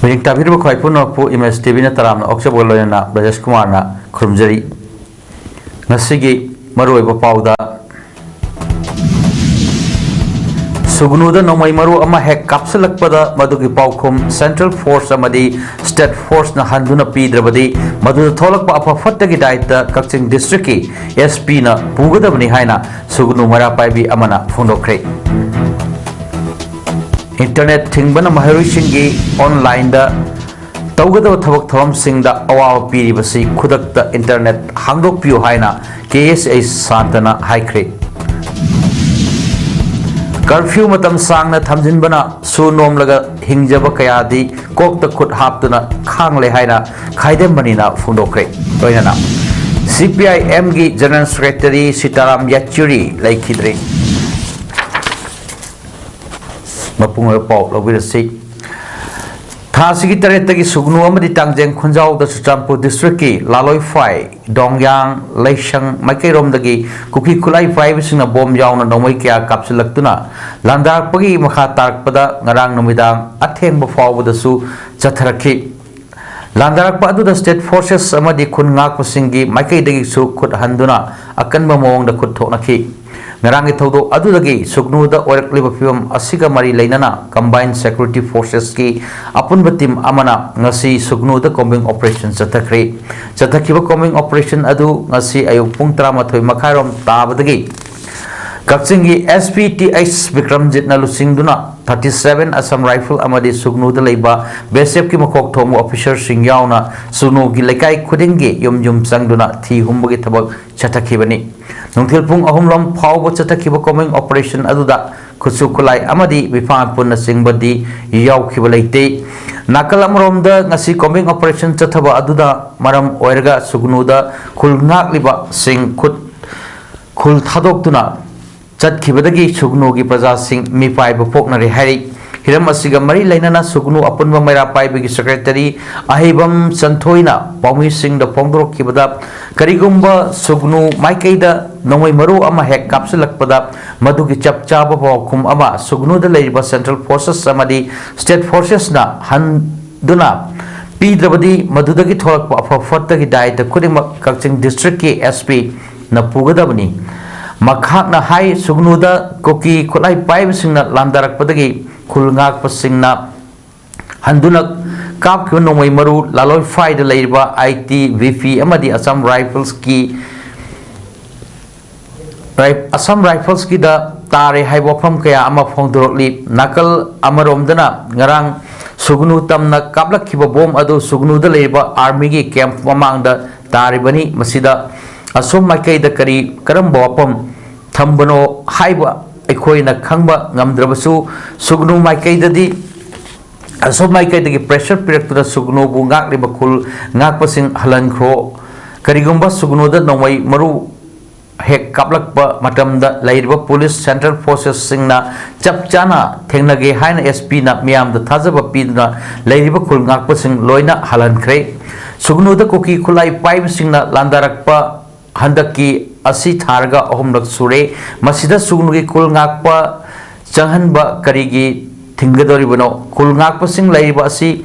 Miring tabir ba khoi puno pu image TV na taram na oksha bolo na Rajesh Kumar na khurumjari ngasigi maroi ba pauda Sugnuda nomai maru ama hek kapsulak pada madugi paukum Central Force amadi State Force na handuna pidrabadi madu tholak pa apa fattagi daita Kaching District ki SP na pugadabni haina sugnu mara paibi amana phondokre Internet thingbana maharuishingi online da tawgada thabak thawam singda awawa piri basi khudakta internet hangdok piu haina KSA santana haikre Curfew matam sangna thamjinbana sunom laga hingjaba kayadi kokta khut haptuna khangle haina khaidembanina phundokre toinana CPIM gi General Secretary Sitaram Yachuri laikhidre mapung pau lobirasi Thasigi taretagi sugnu amadi tangjeng khunjau da Chutrampur district ki Laloi Phai Dongyang Laishang Maikairom dagi kuki khulai phai bisingna bom yauna nomai kya kapsulaktuna landak pagi makha tarkpada ngarang numidang atheng ba fawda su chatharaki landarak pa adu da state forces amadi khungak pasingi maikai dagi su khut handuna akan ba mawang da khut thonaki Narangi thodo adudagi sugnu da orakliba film asiga mari lainana combined security forces ki apunba team amana ngasi sugnu da combing operation chathakre chathakiba combing operation adu ngasi ayuk pung 13 makhairom tabadagi Kakchingi SPTH Vikramjit na lusingduna 37 Assam Rifle amadi sugnu da leiba BSF ki makok thomu officer sing yauna sugnu gi lekai khudingi yum sangduna thi humbagi thabak chathakibani Nungthil pung ahumlam phawba chathakiba combing operation aduda khusu khulai amadi bifan punna singbadi yaukiba leite nakal amromda ngasi combing operation chathaba aduda maram oirga sugnuda khulngak liba sing khul thadokduna chatkibadagi sugnu gi praja sing mi pai bapoknari hari hiram asiga mari lainana sugnu apunba maira pai bigi secretary ahibam santhoina paumi sing da pongdrok kibada karigumba sugnu maikaida nomai maru ama hek kapsulakpada madugi chapchaba bokum ama sugnu da leiba central forces amadi state forces na handuna pidrabadi madudagi tholakpa afafattagi daita kudima Kaching district ki SP na pugadabani makhak na hai sugnuda koki khulai pai singna landarak padagi khulngak pasingna handunak kap kyo nomai maru laloi phai da leiba IT VP amadi Assam Rifles ki da tare hai bofam kaya ama phongdorli nakal amaromdana ngarang sugnu tamna kaplak khiba bom adu sugnu da leiba army gi camp mamang da taribani masida asom maikai da karamba wapam thambano haiba ekoina khangba ngamdrabasu sugnu maikai dadi asom maikai dagi pressure piraktura sugnu bu ngak liba khul ngak pasing halan khro karigumba sugnu da nomai maru hek kaplakba matamda lairiba police central forces singna chapchana thengnage haina SP na miam da thajaba pidna lairiba khul ngak pasing loina halan khre sugnu da koki khulai paib singna landarakpa handaki asi tharga ahumlak sure masida sugnugi kul ngakpa changhanba karigi thingadoribano kul ngakpa sing laiba asi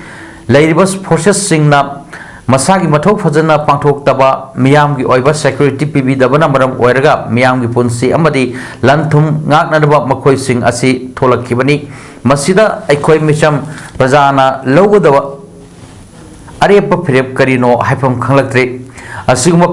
laiba forces singna masagi mathok phajana pangthok taba miyamgi oiba security pibi dabana maram oiraga miyamgi punsi amadi lanthum ngaknadaba makhoi sing asi tholakibani masida aikoi micham prajana logodaba arepa phirep karino haifam khanglaktre asiguma